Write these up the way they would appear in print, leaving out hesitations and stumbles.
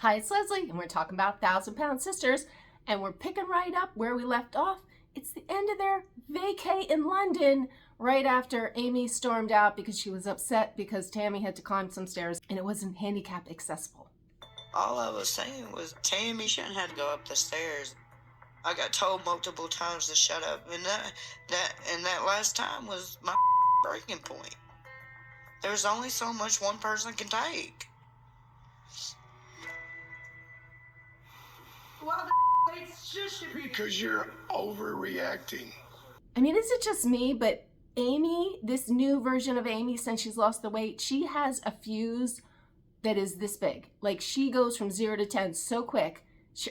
Hi, it's Leslie, and we're talking about 1,000-Pound Sisters, and we're picking right up where we left off. It's the end of their vacay in London, right after Amy stormed out because she was upset because Tammy had to climb some stairs and it wasn't handicap accessible. All I was saying was Tammy shouldn't have to go up the stairs. I got told multiple times to shut up, and that last time was my breaking point. There's only so much one person can take. Well, it's just because you're overreacting. I mean, is it just me, but Amy, this new version of Amy, since she's lost the weight, she has a fuse that is this big. Like, she goes from 0 to 10 so quick.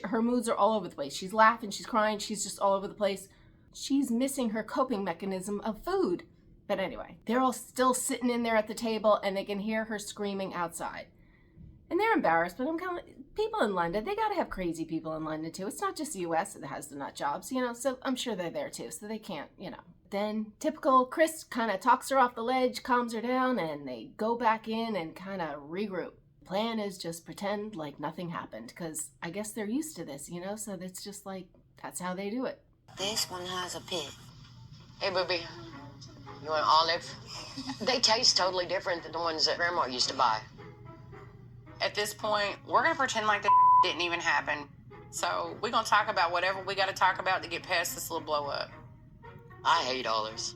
Her moods are all over the place. She's laughing, she's crying, she's just all over the place. She's missing her coping mechanism of food. But anyway, they're all still sitting in there at the table and they can hear her screaming outside. And they're embarrassed, but I'm kind of, people in London, they gotta have crazy people in London too. It's not just the US that has the nut jobs, so I'm sure they're there too, so they can't, Then typical Chris kind of talks her off the ledge, calms her down, and they go back in and kind of regroup. Plan is just pretend like nothing happened, because I guess they're used to this, so it's just like, that's how they do it. This one has a pit. Hey, booby, you want olive? They taste totally different than the ones that Grandma used to buy. At this point, we're going to pretend like that didn't even happen. So we're going to talk about whatever we got to talk about to get past this little blow up. I hate olives,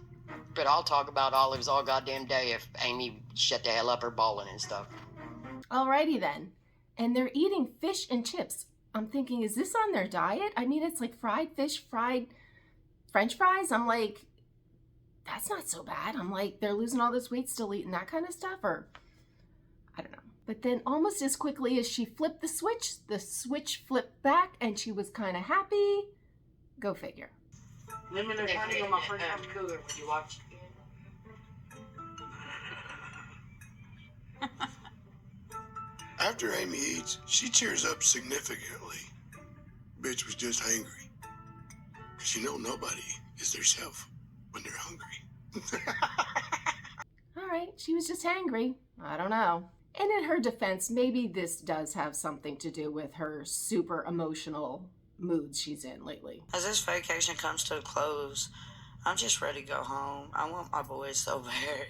but I'll talk about olives all goddamn day if Amy shut the hell up her bawling and stuff. Alrighty then. And they're eating fish and chips. I'm thinking, is this on their diet? I mean, it's like fried fish, fried French fries. I'm like, that's not so bad. I'm like, they're losing all this weight still eating that kind of stuff, or I don't know. But then almost as quickly as she flipped the switch flipped back and she was kind of happy. Go figure. Let me know honey on my front cooler when you watch it. After Amy eats, she cheers up significantly. Bitch was just hangry. Cause nobody is their self when they're hungry. All right, she was just hangry. I don't know. And in her defense, maybe this does have something to do with her super emotional moods she's in lately. As this vacation comes to a close, I'm just ready to go home. I want my boys so bad.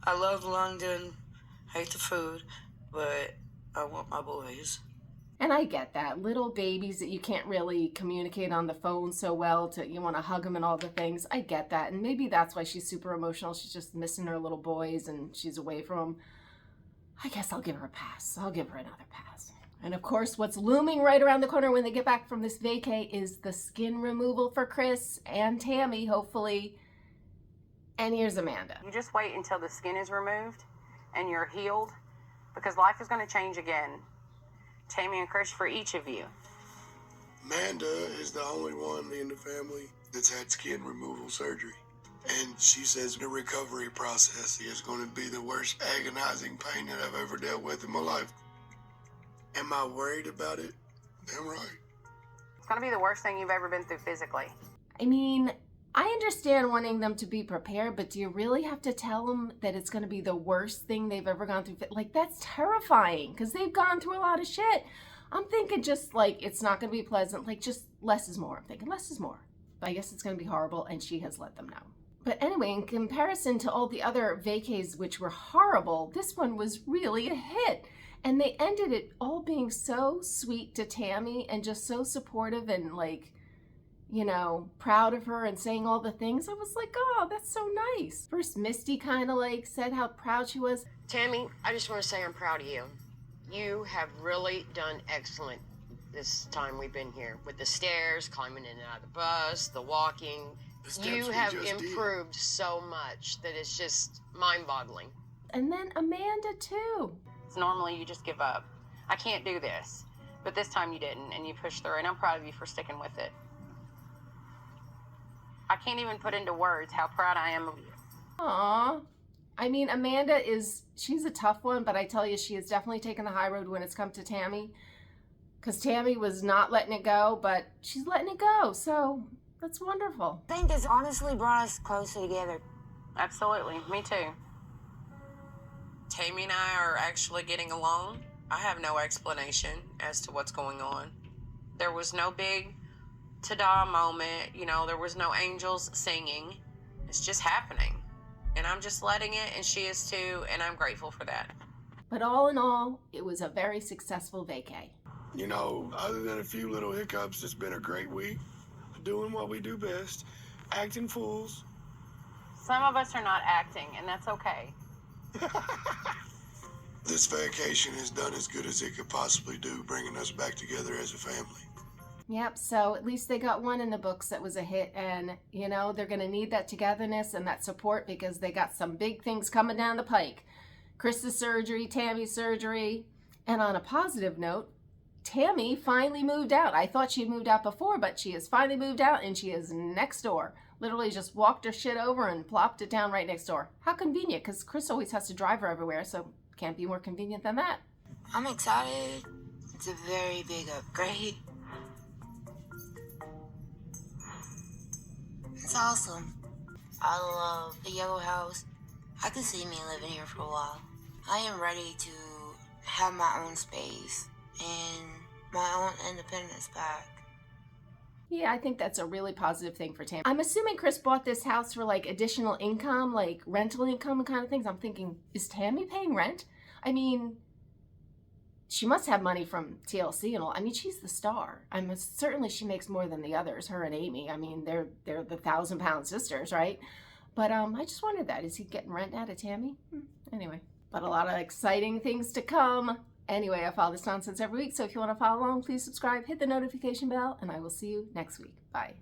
I love London, hate the food, but I want my boys. And I get that. Little babies that you can't really communicate on the phone so well, you want to hug them and all the things. I get that. And maybe that's why she's super emotional. She's just missing her little boys and she's away from them. I guess I'll give her a pass. I'll give her another pass. And of course, what's looming right around the corner when they get back from this vacay is the skin removal for Chris and Tammy, hopefully. And here's Amanda. You just wait until the skin is removed and you're healed, because life is going to change again. Tammy and Chris, for each of you. Amanda is the only one in the family that's had skin removal surgery. And she says the recovery process is going to be the worst agonizing pain that I've ever dealt with in my life. Am I worried about it? Damn right. It's going to be the worst thing you've ever been through physically. I mean, I understand wanting them to be prepared, but do you really have to tell them that it's going to be the worst thing they've ever gone through? Like, that's terrifying because they've gone through a lot of shit. I'm thinking just like it's not going to be pleasant, like just less is more. I'm thinking less is more. I guess it's going to be horrible, and she has let them know. But anyway, in comparison to all the other vacays, which were horrible, this one was really a hit. And they ended it all being so sweet to Tammy and just so supportive and like, proud of her and saying all the things. I was like, oh, that's so nice. First, Misty kind of like said how proud she was. Tammy, I just want to say I'm proud of you. You have really done excellent this time we've been here. With the stairs, climbing in and out of the bus, the walking. You have improved so much that it's just mind-boggling. And then Amanda, too. Normally you just give up. I can't do this. But this time you didn't, and you pushed through, and I'm proud of you for sticking with it. I can't even put into words how proud I am of you. Aww. I mean, Amanda she's a tough one, but I tell you, she has definitely taken the high road when it's come to Tammy. Because Tammy was not letting it go, but she's letting it go, so that's wonderful. I think this honestly brought us closer together. Absolutely, me too. Tammy and I are actually getting along. I have no explanation as to what's going on. There was no big ta-da moment, there was no angels singing. It's just happening. And I'm just letting it, and she is too, and I'm grateful for that. But all in all, it was a very successful vacay. Other than a few little hiccups, it's been a great week. Doing what we do best, acting fools. Some of us are not acting, and that's okay. This vacation has done as good as it could possibly do, bringing us back together as a family. Yep, so at least they got one in the books that was a hit, and they're going to need that togetherness and that support because they got some big things coming down the pike. Chris's surgery, Tammy's surgery, and on a positive note, Tammy finally moved out. I thought she had moved out before, but she has finally moved out, and she is next door. Literally just walked her shit over and plopped it down right next door. How convenient, because Chris always has to drive her everywhere, so can't be more convenient than that. I'm excited. It's a very big upgrade. It's awesome. I love the yellow house. I can see me living here for a while. I am ready to have my own space and my own independence back. Yeah, I think that's a really positive thing for Tammy. I'm assuming Chris bought this house for like additional income, like rental income and kind of things. I'm thinking, is Tammy paying rent? I mean, she must have money from TLC and all. I mean, she's the star. Certainly she makes more than the others, her and Amy. I mean, they're the 1,000-pound sisters, right? But I just wondered that. Is he getting rent out of Tammy? Anyway, but a lot of exciting things to come. Anyway, I follow this nonsense every week, so if you want to follow along, please subscribe, hit the notification bell, and I will see you next week. Bye.